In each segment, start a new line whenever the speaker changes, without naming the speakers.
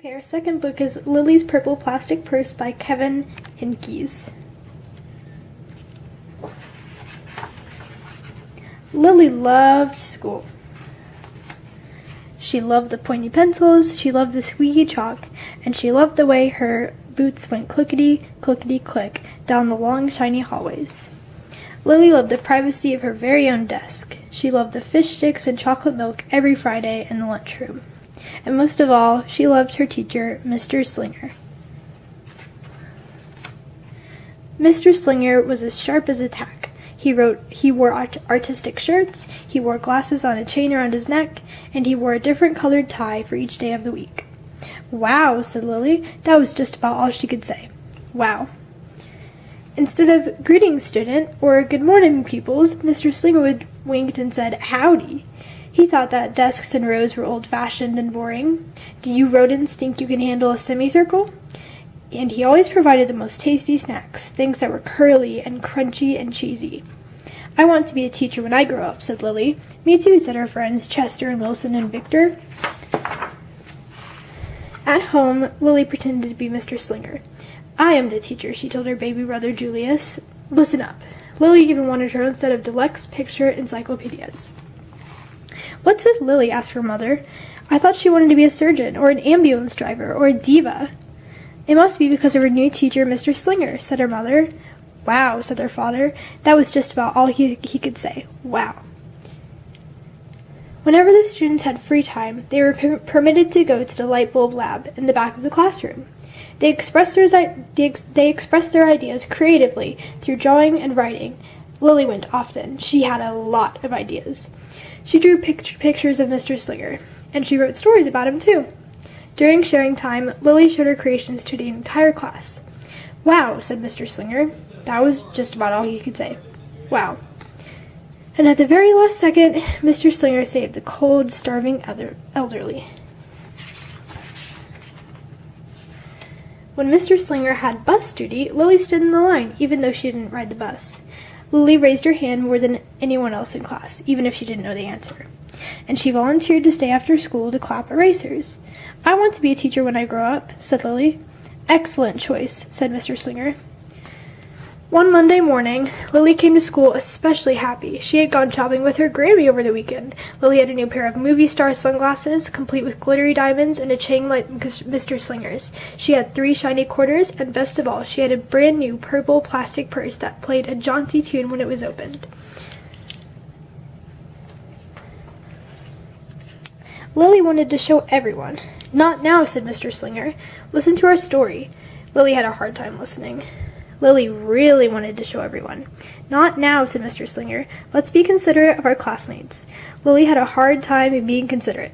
Okay, our second book is Lily's Purple Plastic Purse by Kevin Henkes. Lily loved school. She loved the pointy pencils, she loved the squeaky chalk, and she loved the way her boots went clickety, clickety, click down the long, shiny hallways. Lily loved the privacy of her very own desk. She loved the fish sticks and chocolate milk every Friday in the lunchroom. And most of all, she loved her teacher, Mr. Slinger. Mr. Slinger was as sharp as a tack. He wore artistic shirts, he wore glasses on a chain around his neck, and he wore a different colored tie for each day of the week. "Wow," said Lily. That was just about all she could say. Wow. Instead of "Greetings, student," or "Good morning, pupils," Mr. Slinger winked and said, "Howdy." He thought that desks and rows were old-fashioned and boring. "Do you rodents think you can handle a semicircle?" And he always provided the most tasty snacks, things that were curly and crunchy and cheesy. "I want to be a teacher when I grow up," said Lily. "Me too," said her friends Chester and Wilson and Victor. At home, Lily pretended to be Mr. Slinger. "I am the teacher," she told her baby brother Julius. "Listen up." Lily even wanted her own set of deluxe picture encyclopedias. "What's with Lily?" asked her mother. "I thought she wanted to be a surgeon, or an ambulance driver, or a diva." "It must be because of her new teacher, Mr. Slinger," said her mother. "Wow," said their father. That was just about all he could say. Wow. Whenever the students had free time, they were permitted to go to the light bulb lab in the back of the classroom. They expressed their ideas creatively through drawing and writing. Lily went often. She had a lot of ideas. She drew pictures of Mr. Slinger, and she wrote stories about him too. During sharing time, Lily showed her creations to the entire class. "Wow," said Mr. Slinger. That was just about all he could say. Wow. And at the very last second, Mr. Slinger saved the cold, starving elderly. When Mr. Slinger had bus duty, Lily stood in the line, even though she didn't ride the bus. Lily raised her hand more than anyone else in class, even if she didn't know the answer. And she volunteered to stay after school to clap erasers. "I want to be a teacher when I grow up," said Lily. "Excellent choice," said Mr. Slinger. One Monday morning, Lily came to school especially happy. She had gone shopping with her Grammy over the weekend. Lily had a new pair of movie star sunglasses, complete with glittery diamonds and a chain like Mr. Slinger's. She had 3 shiny quarters, and best of all, she had a brand new purple plastic purse that played a jaunty tune when it was opened. Lily wanted to show everyone. "Not now," said Mr. Slinger. "Listen to our story." Lily had a hard time listening. Lily really wanted to show everyone. "Not now," said Mr. Slinger. "Let's be considerate of our classmates." Lily had a hard time in being considerate.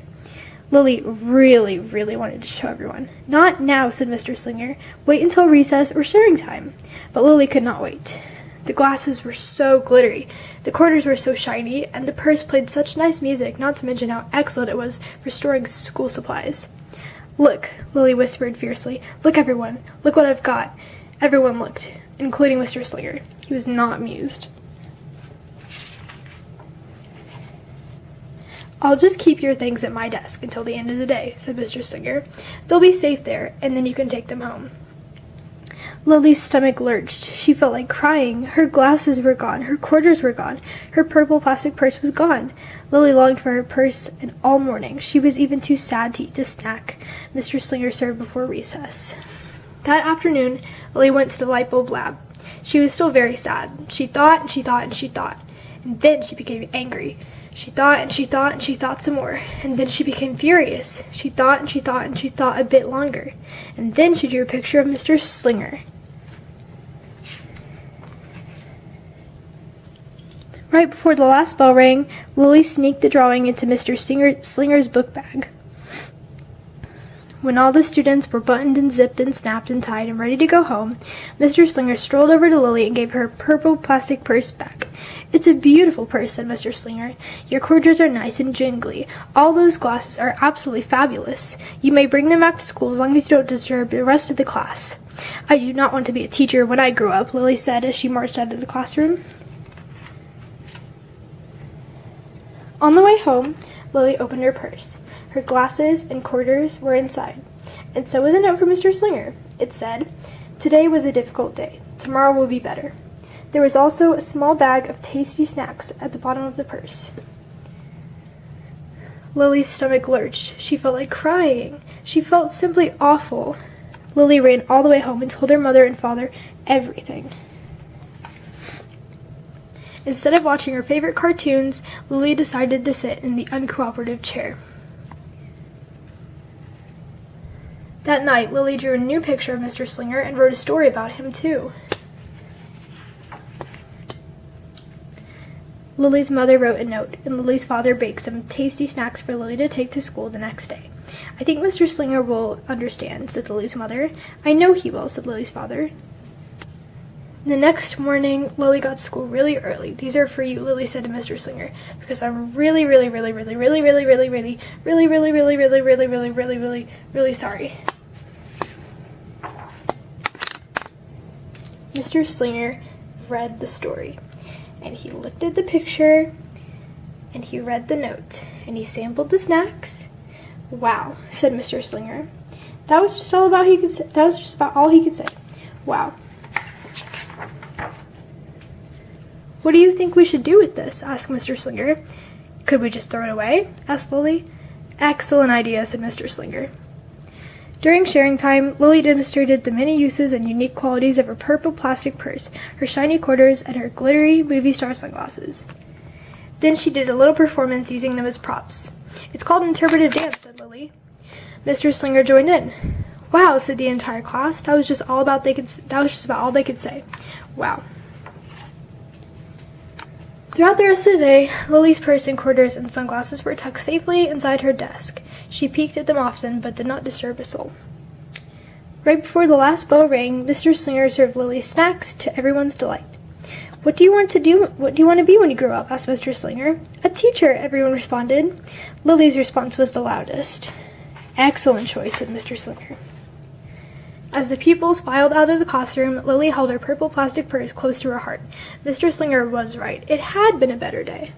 Lily really, really wanted to show everyone. "Not now," said Mr. Slinger. "Wait until recess or sharing time." But Lily could not wait. The glasses were so glittery, the quarters were so shiny, and the purse played such nice music, not to mention how excellent it was for storing school supplies. "Look," Lily whispered fiercely. "Look, everyone. Look what I've got." Everyone looked, including Mr. Slinger. He was not amused. "I'll just keep your things at my desk until the end of the day," said Mr. Slinger. "They'll be safe there, and then you can take them home." Lily's stomach lurched. She felt like crying. Her glasses were gone. Her quarters were gone. Her purple plastic purse was gone. Lily longed for her purse, and all morning she was even too sad to eat the snack Mr. Slinger served before recess. That afternoon, Lily went to the light bulb lab. She was still very sad. She thought and she thought and she thought. And then she became angry. She thought and she thought and she thought some more. And then she became furious. She thought and she thought and she thought a bit longer. And then she drew a picture of Mr. Slinger. Right before the last bell rang, Lily sneaked the drawing into Mr. Slinger's book bag. When all the students were buttoned and zipped and snapped and tied and ready to go home, Mr. Slinger strolled over to Lily and gave her a purple plastic purse back. "It's a beautiful purse," said Mr. Slinger. "Your quarters are nice and jingly. All those glasses are absolutely fabulous. You may bring them back to school as long as you don't disturb the rest of the class." "I do not want to be a teacher when I grow up," Lily said as she marched out of the classroom. On the way home, Lilly opened her purse. Her glasses and quarters were inside, and so was a note from Mr. Slinger. It said, "Today was a difficult day. Tomorrow will be better." There was also a small bag of tasty snacks at the bottom of the purse. Lilly's stomach lurched. She felt like crying. She felt simply awful. Lilly ran all the way home and told her mother and father everything. Instead of watching her favorite cartoons, Lilly decided to sit in the uncooperative chair. That night, Lilly drew a new picture of Mr. Slinger and wrote a story about him, too. Lilly's mother wrote a note, and Lilly's father baked some tasty snacks for Lilly to take to school the next day. "I think Mr. Slinger will understand," said Lilly's mother. "I know he will," said Lilly's father. The next morning, Lilly got to school really early. "These are for you," Lilly said to Mr. Slinger, "because I'm really sorry." Mr. Slinger read the story, and he looked at the picture, and he read the note, and he sampled the snacks. "Wow," said Mr. Slinger. That was just about all he could say. "Wow." "What do you think we should do with this?" asked Mr. Slinger. "Could we just throw it away?" asked Lilly. "Excellent idea," said Mr. Slinger. During sharing time, Lilly demonstrated the many uses and unique qualities of her purple plastic purse, her shiny quarters, and her glittery movie star sunglasses. Then she did a little performance using them as props. "It's called interpretive dance," said Lilly. Mr. Slinger joined in. "Wow," said the entire class. That was just about all they could say. Wow. Throughout the rest of the day, Lilly's purse and quarters and sunglasses were tucked safely inside her desk. She peeked at them often, but did not disturb a soul. Right before the last bell rang, Mr. Slinger served Lilly snacks to everyone's delight. What do you want to be when you grow up?" asked Mr. Slinger. "A teacher," everyone responded. Lilly's response was the loudest. "Excellent choice," said Mr. Slinger. As the pupils filed out of the classroom, Lilly held her purple plastic purse close to her heart. Mr. Slinger was right. It had been a better day.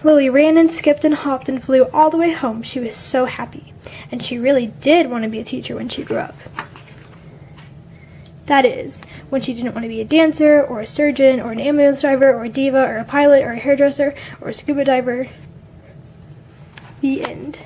Lilly ran and skipped and hopped and flew all the way home. She was so happy, and she really did want to be a teacher when she grew up. That is, when she didn't want to be a dancer, or a surgeon, or an ambulance driver, or a diva, or a pilot, or a hairdresser, or a scuba diver. The end.